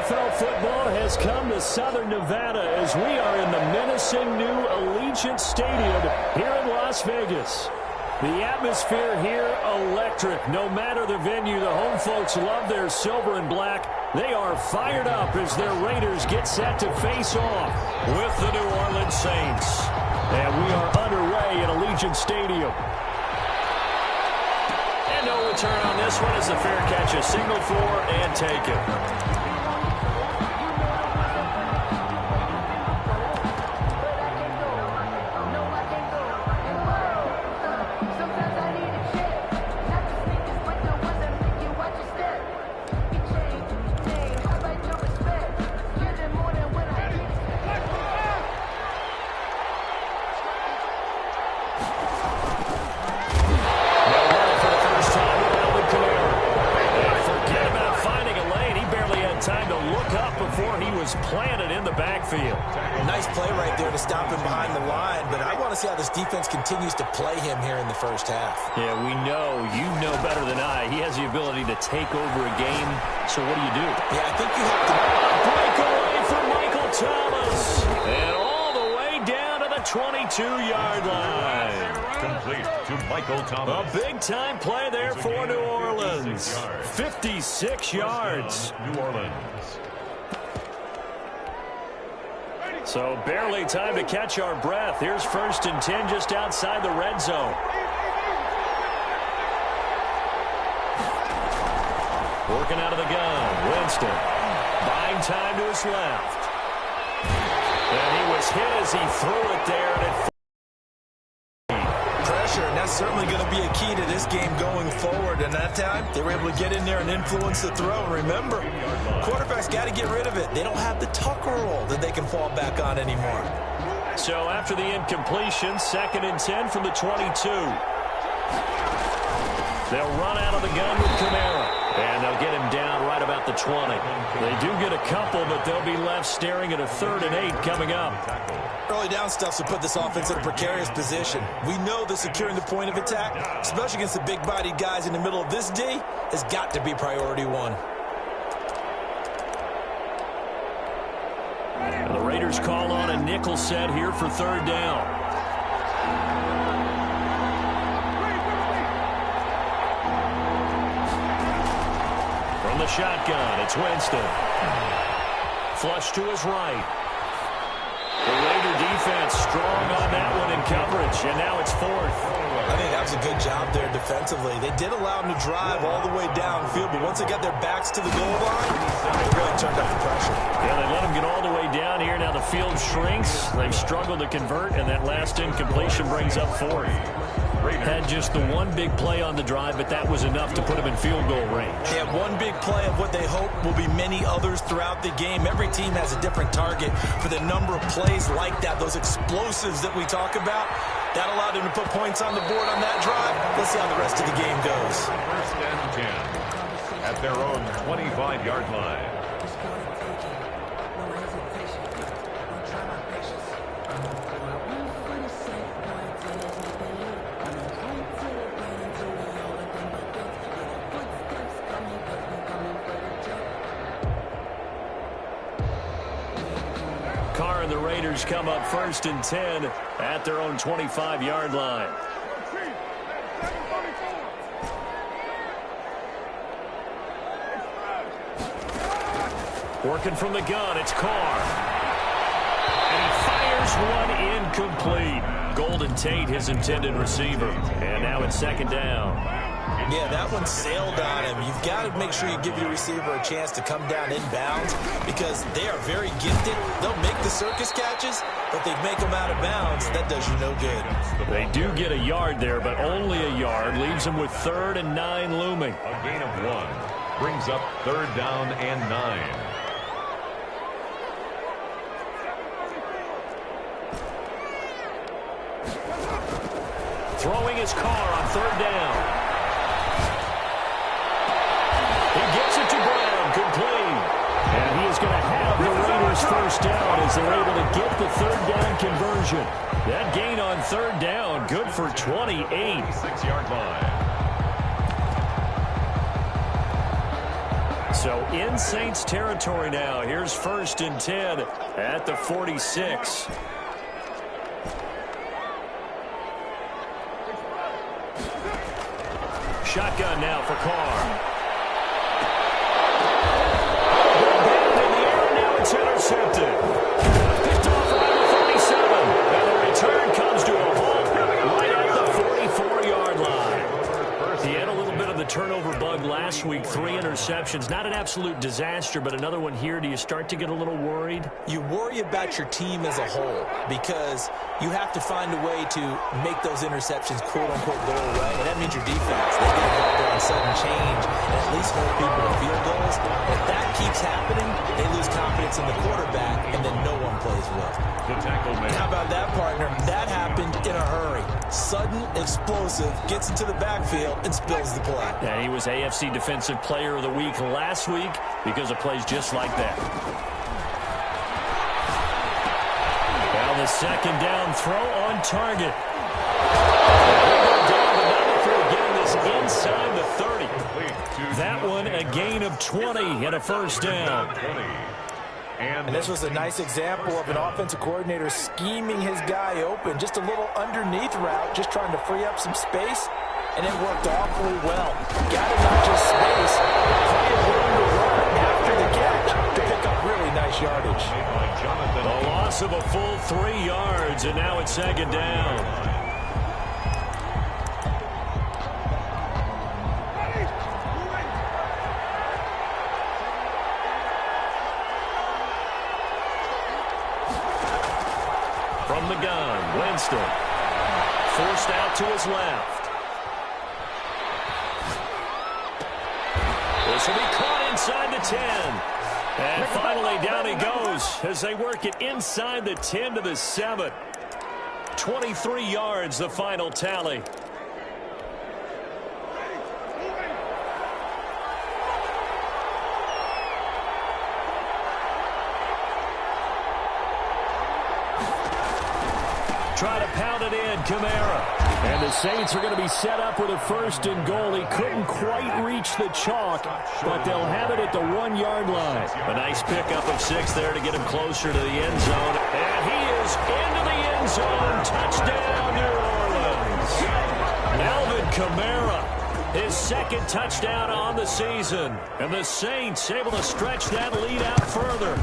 NFL football has come to Southern Nevada as we are in the menacing new Allegiant Stadium here in Las Vegas. The atmosphere here, electric. No matter the venue, the home folks love their silver and black. They are fired up as their Raiders get set to face off with the New Orleans Saints. And we are underway at Allegiant Stadium. And no return on this one as the fair catch is signaled for and taken. Planted in the backfield. Nice play right there to stop him behind the line, but I want to see how this defense continues to play him here in the first half. Yeah, we know, you know better than I. He has the ability to take over a game, so what do you do? Yeah, I think you have to... Breakaway for Michael Thomas. And all the way down to the 22-yard line. Complete to Michael Thomas. A big-time play there for New Orleans. 56 yards. New Orleans. So barely time to catch our breath. Here's 1st and 10 just outside the red zone. Working out of the gun. Winston. Buying time to his left. And he was hit as he threw it there. And pressure, and that's certainly going to be a key to this game going forward. And that time, they were able to get in there and influence the throw. And remember, quarterbacks got to get rid of it. They don't have the Tucker roll that they can fall back on anymore. So after the incompletion, 2nd and 10 from the 22. They'll run out of the gun with Kamara. And they'll get him down right about the 20. They do get a couple, but they'll be left staring at a 3rd and 8 coming up. Early down stuff to put this offense in a precarious position. We know that securing the point of attack, especially against the big-bodied guys in the middle of this D, has got to be priority one. And the Raiders call on a nickel set here for 3rd down. From the shotgun, it's Winston. Flush to his right. The Raider defense strong on that one in coverage, and now it's 4th. I think that was a good job there defensively. They did allow them to drive all the way downfield, but once they got their backs to the goal line, they really turned up the pressure. Yeah, they let them get all the way down here. Now the field shrinks. They've struggled to convert, and that last incompletion brings up 4th. Had just the one big play on the drive, but that was enough to put them in field goal range. They have one big play of what they hope will be many others throughout the game. Every team has a different target for the number of plays like that, those explosives that we talk about. That allowed them to put points on the board on that drive. Let's see how the rest of the game goes. 1st and 10 at their own 25-yard line. Carr and the Raiders come up 1st and 10 at their own 25-yard line. Working from the gun, it's Carr. And he fires one incomplete. Golden Tate, his intended receiver. And now it's 2nd down. Yeah, that one sailed on him. You've got to make sure you give your receiver a chance to come down inbounds because they are very gifted. They'll make the circus catches, but they make them out of bounds. That does you no good. They do get a yard there, but only a yard. Leaves them with 3rd and 9 looming. A gain of 1 brings up 3rd down and 9. Throwing his Carr on 3rd down. He gets it to Brown, complete. And he is going to have the Raiders 1st down as they're able to get the 3rd down conversion. That gain on 3rd down, good for 28. 6-yard line. So in Saints territory now. Here's 1st and 10 at the 46. Shotgun now for Carr. In the air, now it's intercepted. Picked off around the 47. And the return comes to a halt right at the 44-yard line. He had a little bit of the turnover bug last week. 3 interceptions. Not an absolute disaster, but another one here. Do you start to get a little worried? You worry about your team as a whole because you have to find a way to make those interceptions quote-unquote go away, and that means your defense. They get involved on sudden change and at least hold people to field goals. If that keeps happening, they lose confidence in the quarterback, and then no one plays well. The tackle man. How about that, partner? That happened in a hurry. Sudden, explosive, gets into the backfield, and spills the play. And he was AFC Defensive Player of the Week last week because of plays just like that. Now the second down throw on target. Again, this inside the 30. That one a gain of 20 and a first down. And this was a nice example of an offensive coordinator scheming his guy open. Just a little underneath route, just trying to free up some space, and it worked awfully well. Got him not just space, plenty of room to run after the catch to pick up really nice yardage. A loss of a full 3 yards, and now it's second down. From the gun, Winston. Forced out to his left. This will be caught inside the 10. And finally down he goes as they work it inside the 10 to the 7. 23 yards the final tally. Try to pound it in, Kamara. And the Saints are going to be set up with a 1st and goal. He couldn't quite reach the chalk, but they'll have it at the 1-yard line. A nice pickup of 6 there to get him closer to the end zone. And he is into the end zone. Touchdown, New Orleans. Alvin Kamara, his 2nd touchdown on the season. And the Saints able to stretch that lead out further.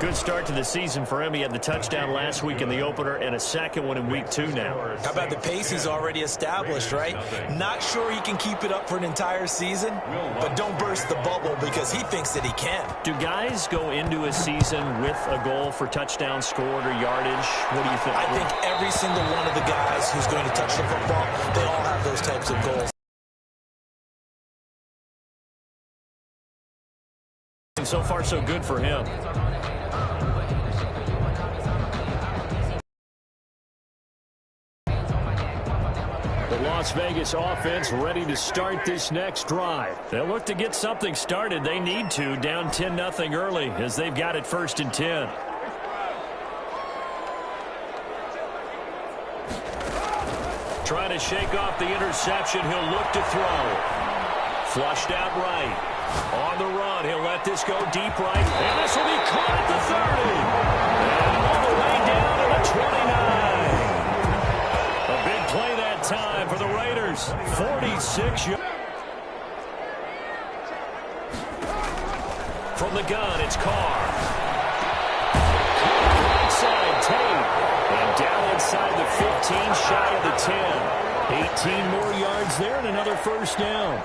Good start to the season for him. He had the touchdown last week in the opener and a 2nd one in week 2 now. How about the pace he's already established, right? Not sure he can keep it up for an entire season, but don't burst the bubble because he thinks that he can. Do guys go into a season with a goal for touchdown scored or yardage? What do you think? I think every single one of the guys who's going to touch the football, they all have those types of goals. And so far, so good for him. Las Vegas offense ready to start this next drive. They'll look to get something started. They need to, down 10-0 early as they've got it 1st and 10. Trying to shake off the interception. He'll look to throw. Flushed out right. On the run. He'll let this go deep right. And this will be caught at the 30. And all the way down to the 29. A big play that time for the Raiders. 46 yards. From the gun, it's Carr. Right side, Tate. And down inside the 15, shy of the 10. 18 more yards there and another first down.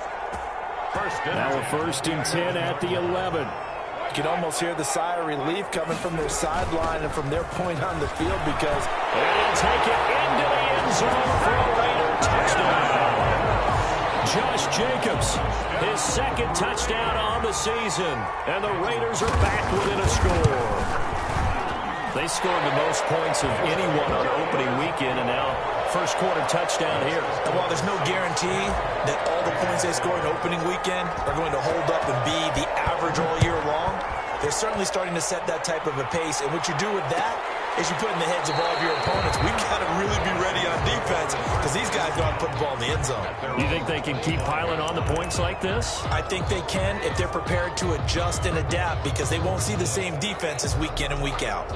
Now a 1st and 10 at the 11. You can almost hear the sigh of relief coming from their sideline and from their point on the field because they'll take it into the end zone for a Raider touchdown. Josh Jacobs, his 2nd touchdown on the season, and the Raiders are back within a score. They scored the most points of anyone on opening weekend, and now first quarter touchdown here. And while there's no guarantee that all the points they score in opening weekend are going to hold up and be the average all year long, they're certainly starting to set that type of a pace. And what you do with that is you put in the heads of all of your opponents, we've got to really be ready on defense because these guys know how to put the ball in the end zone. You think they can keep piling on the points like this? I think they can if they're prepared to adjust and adapt because they won't see the same defenses week in and week out.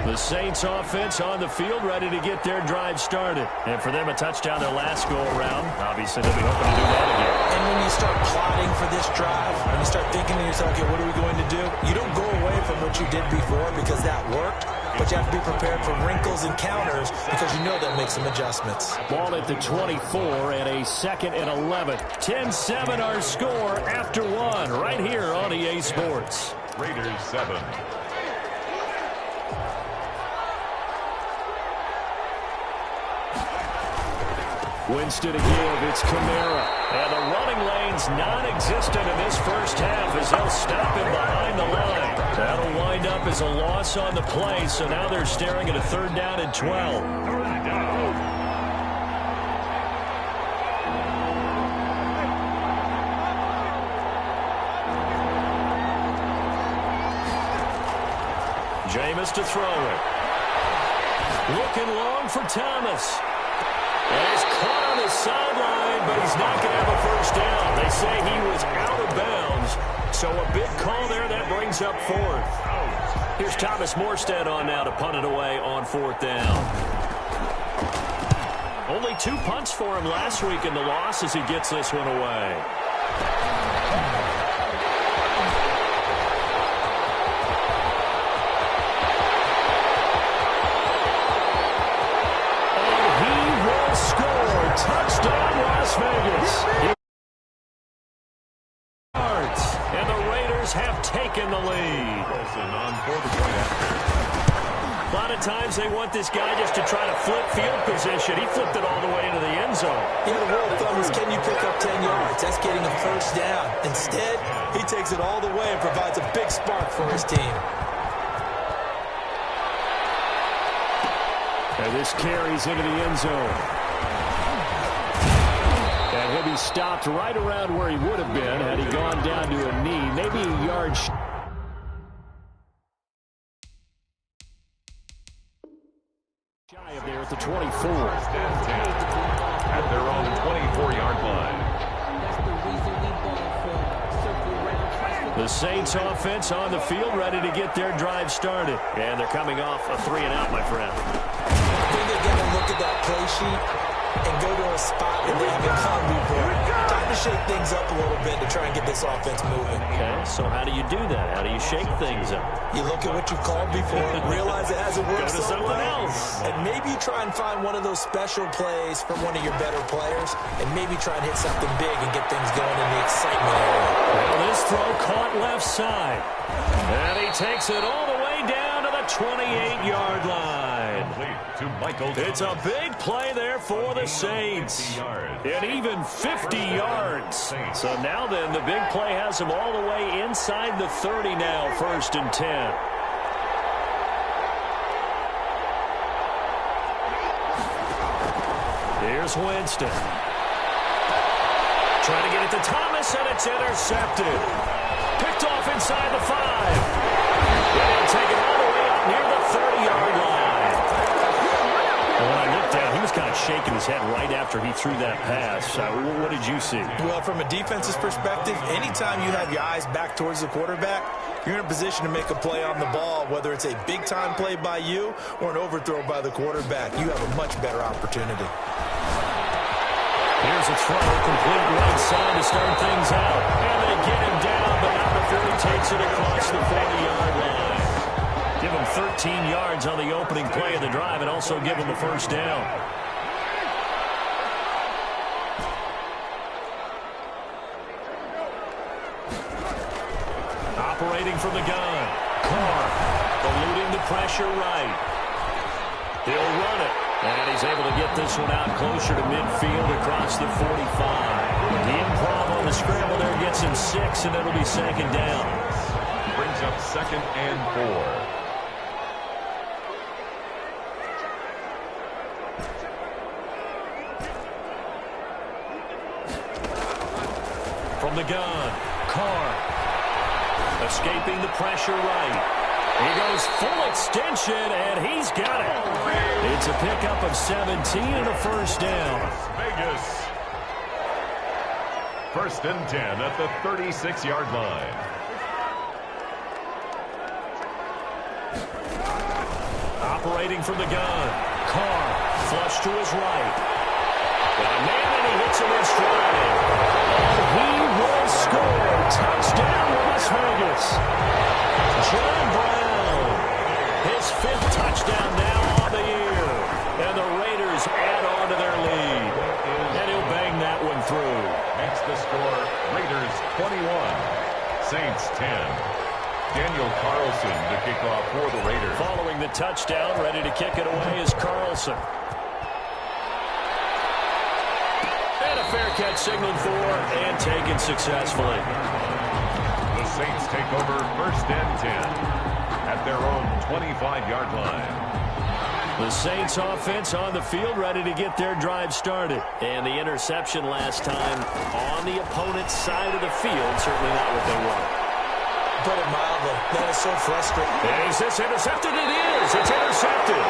The Saints offense on the field, ready to get their drive started. And for them, a touchdown their last go-around. Obviously, they'll be hoping to do that again. And when you start plotting for this drive, when you start thinking to yourself, okay, what are we going to do? You don't go away from what you did before because that worked, but you have to be prepared for wrinkles and counters because you know they'll make some adjustments. Ball at the 24 and a 2nd and 11. 10-7 our score after one right here on EA Sports. Raiders 7. Winston to give. It's Kamara. And the running lane's non-existent in this first half as they'll stop him behind the line. That'll wind up as a loss on the play, so now they're staring at a 3rd down and 12. Jameis to throw it. Looking long for Thomas. And he's caught on the sideline, but he's not going to have a first down. They say he was out of bounds. So a big call there that brings up 4th. Here's Thomas Morstead on now to punt it away on 4th down. Only 2 punts for him last week in the loss as he gets this one away. Touchdown, Las Vegas. And the Raiders have taken the lead. A lot of times they want this guy just to try to flip field position. He flipped it all the way into the end zone. Yeah, the rule of thumb is can you pick up 10 yards? That's getting a first down. Instead, he takes it all the way and provides a big spark for his team. And this carries into the end zone. And he'll be stopped right around where he would have been had he gone down to a knee, maybe a yard. Shy of there at the 24. First and 10 at their own 24-yard line. The Saints offense on the field, ready to get their drive started. And they're coming off a 3 and out, my friend. I think they're going to look at that play sheet and go to a spot that they haven't come before. Time to shake things up a little bit to try and get this offense moving. Okay, so how do you do that? How do you shake things up? You look at what you've called before, realize it hasn't worked Go to something else. and maybe you try and find one of those special plays from one of your better players, and maybe try and hit something big and get things going in the excitement area. Well, this throw caught left side. And he takes it all the way down to the 28-yard line. It's a big play there for the Saints. And even 50 yards. So now then, the big play has him all the way inside the 30 now, 1st and 10. Here's Winston. Trying to get it to Thomas, and it's intercepted. Picked off inside the 5. And he'll take it all the way up near the 30-yard line. And when I looked down, he was kind of shaking his head right after he threw that pass. What did you see? Well, from a defense's perspective, anytime you have your eyes back towards the quarterback, you're in a position to make a play on the ball, whether it's a big-time play by you or an overthrow by the quarterback. You have a much better opportunity. Here's a throw, complete right side to start things out. And they get him down, but not before he takes it across the 40-yard line. Give him 13 yards on the opening play of the drive and also give him a first down. Operating from the gun. Carr eluding the pressure right. He'll run it. And he's able to get this one out closer to midfield across the 45. The improv on the scramble there gets him 6, and it'll be 2nd down. Brings up 2nd and 4. From the gun, Carr. Escaping the pressure right. He goes full extension, and he's got it. It's a pickup of 17 and a first down. Las Vegas. First and 10 at the 36-yard line. Operating from the gun, Carr. Flush to his right. Got a man, and he hits him in stride. And he will score. Touchdown, Las Vegas. John Brown. His 5th touchdown now on the year. And the Raiders add on to their lead. And he'll bang that one through. Makes the score Raiders 21, Saints 10. Daniel Carlson to kick off for the Raiders. Following the touchdown, ready to kick it away is Carlson. And a fair catch signaled for and taken successfully. The Saints take over first and 10 at their own 25-yard line. The Saints offense on the field, ready to get their drive started. And the interception last time on the opponent's side of the field, certainly not what they want. Put it mildly. That is so frustrating. Is this intercepted? It is. It's intercepted.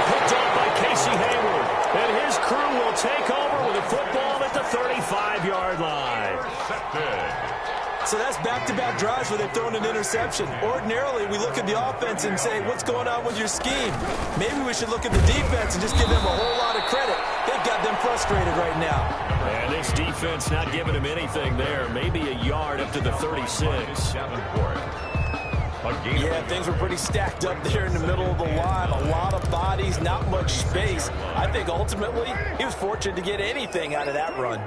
Picked off by Casey Hayward. And his crew will take over with a football at the 35-yard line. Intercepted. So that's back-to-back drives where they've thrown an interception. Ordinarily, we look at the offense and say, what's going on with your scheme? Maybe we should look at the defense and just give them a whole lot of credit. They've got them frustrated right now. And this defense not giving him anything there. Maybe a yard up to the 36. Yeah, things were pretty stacked up there in the middle of the line. A lot of bodies, not much space. I think ultimately he was fortunate to get anything out of that run.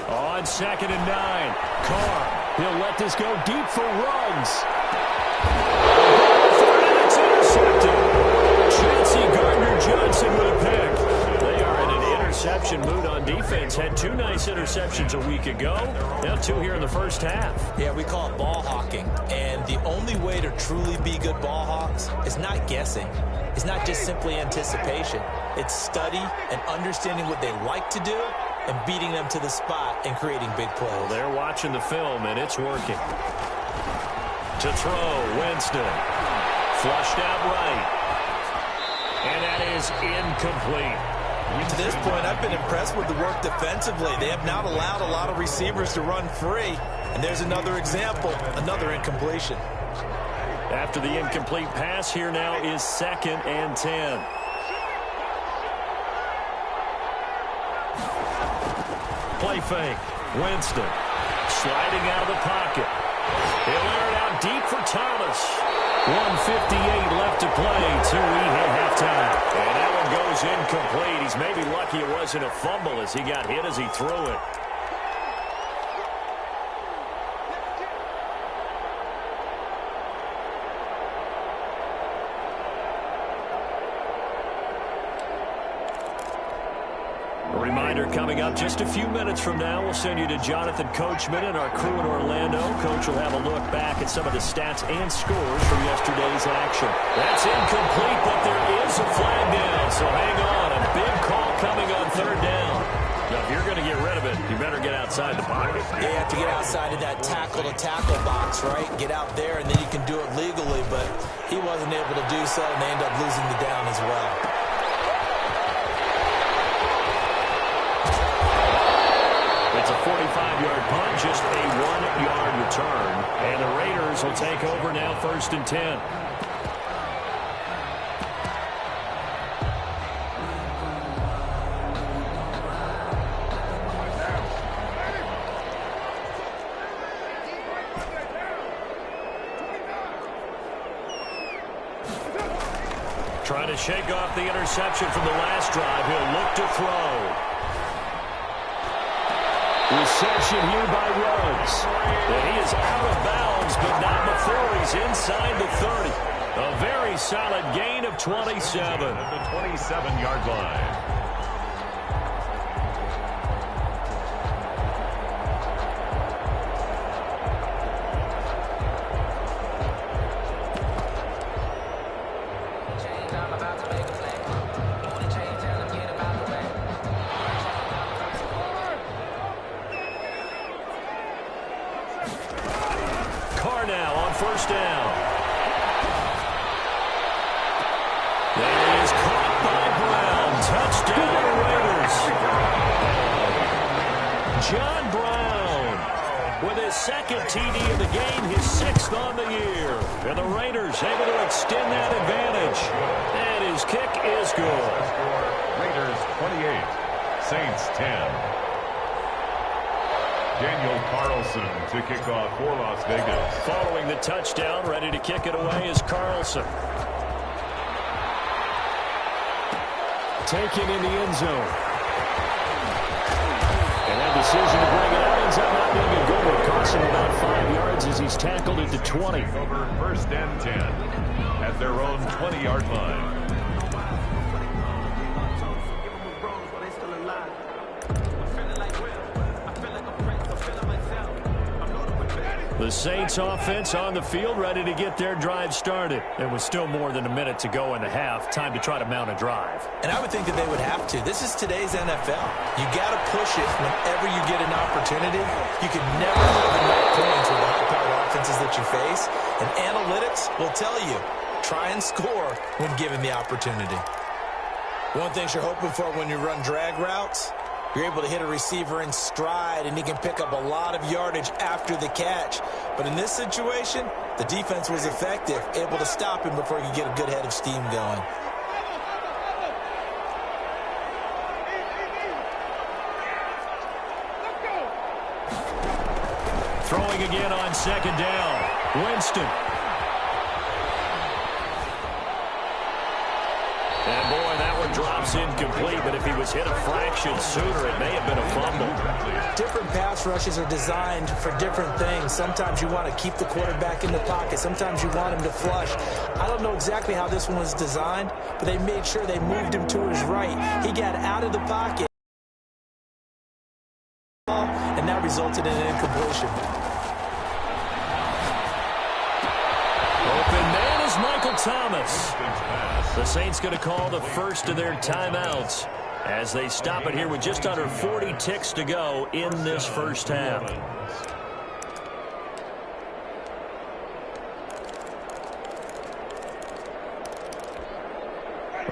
On 2nd and 9, Carr. He'll let this go deep for Ruggs. And it's intercepted. Chauncey Gardner-Johnson with a pick. They are in an interception mood on defense. Had 2 nice interceptions a week ago. Now 2 here in the first half. Yeah, we call it ball hawking. And the only way to truly be good ball hawks is not guessing. It's not just simply anticipation. It's study and understanding what they like to do and beating them to the spot and creating big plays. Well, they're watching the film, and it's working. To throw, Winston. Flushed out right. And that is incomplete. To this point, I've been impressed with the work defensively. They have not allowed a lot of receivers to run free. And there's another example, another incompletion. After the incomplete pass, here now is 2nd and 10. Play fake. Winston sliding out of the pocket. He'll air it out deep for Thomas. 1:58 left to play. 2-we hit halftime. And that one goes incomplete. He's maybe lucky it wasn't a fumble as he got hit as he threw it. Coming up just a few minutes from now, we'll send you to Jonathan Coachman and our crew in Orlando. Coach will have a look back at some of the stats and scores from yesterday's action. That's incomplete, but there is a flag down, so hang on. A big call coming on 3rd down. Now, if you're going to get rid of it, you better get outside the pocket. Yeah, you have to get outside of that tackle-to-tackle box, right? Get out there, and then you can do it legally, but he wasn't able to do so, and they end up losing the down as well. It's a 45-yard punt, just a 1-yard return. And the Raiders will take over now 1st and 10. Trying to shake off the interception from the last drive. He'll look to throw. Reception here by Ruggs. And he is out of bounds, but not before he's inside the 30. A very solid gain of 27. At the 27-yard line. Carr now on first down. There he is, caught by Brown. Touchdown, Raiders. John Brown with his second TD of the game, his 6th on the year. And the Raiders able to extend that advantage. And his kick is good. Raiders 28, Saints 10. Daniel Carlson to kick off for Las Vegas. Following the touchdown, ready to kick it away is Carlson. Taken in the end zone. And that decision to bring it out ends up not being a good one. Costs him about 5 yards as he's tackled at the 20. Over first and 10 at their own 20-yard line. The Saints offense on the field, ready to get their drive started. There was still more than a minute to go in the half. Time to try to mount a drive. And I would think that they would have to. This is today's NFL. You got to push it whenever you get an opportunity. You can never have enough points with the high-powered offenses that you face. And analytics will tell you, try and score when given the opportunity. One thing you're hoping for when you run drag routes, you're able to hit a receiver in stride, and he can pick up a lot of yardage after the catch. But in this situation, the defense was effective, able to stop him before he could get a good head of steam going. Throwing again on second down. Winston. And boy, that one drops incomplete, but if he was hit a fraction sooner, it may have been a fumble. Different pass rushes are designed for different things. Sometimes you want to keep the quarterback in the pocket. Sometimes you want him to flush. I don't know exactly how this one was designed, but they made sure they moved him to his right. He got out of the pocket, and that resulted in an incompletion. Open man is Michael Thomas. The Saints going to call the first of their timeouts as they stop it here with just under 40 ticks to go in this first half.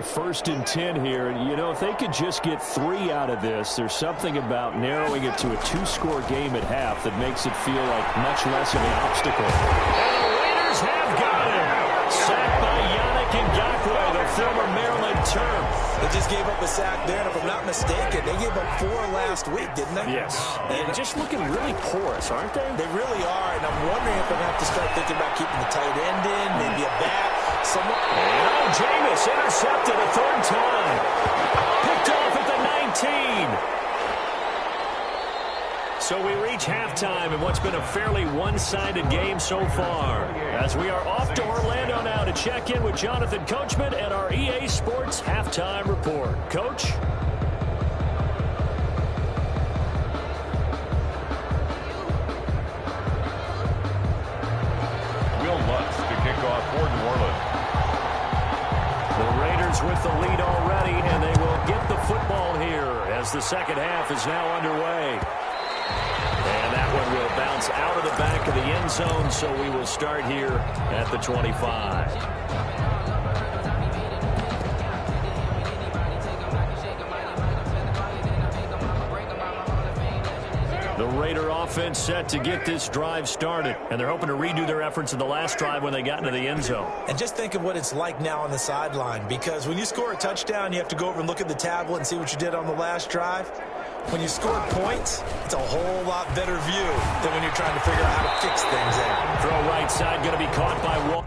First and 10 here, and you know, if they could just get 3 out of this, there's something about narrowing it to a 2-score game at half that makes it feel like much less of an obstacle. And the Raiders have got him. Sacked by Yannick Ngakoue, the former Maryland Terp. They just gave up a sack there, and if I'm not mistaken, they gave up 4 last week, didn't they? Yes. And just looking really porous, aren't they? They really are, and I'm wondering if I'm going to have to start thinking about keeping the tight end in, maybe a back. And Jameis intercepted a 3rd time. Picked off at the 19. So we reach halftime in what's been a fairly one-sided game so far. As we are off to Orlando now to check in with Jonathan Coachman and our EA Sports Halftime Report. Coach? Will Lutz to kick off for New Orleans. The Raiders with the lead already, and they will get the football here as the second half is now underway. And that one will bounce out of the back of the end zone, so we will start here at the 25. The Raider offense set to get this drive started, and they're hoping to redo their efforts in the last drive when they got into the end zone. And just think of what it's like now on the sideline, because when you score a touchdown, you have to go over and look at the tablet and see what you did on the last drive. When you score points, it's a whole lot better view than when you're trying to figure out how to fix things out. Throw right side, going to be caught by Wall.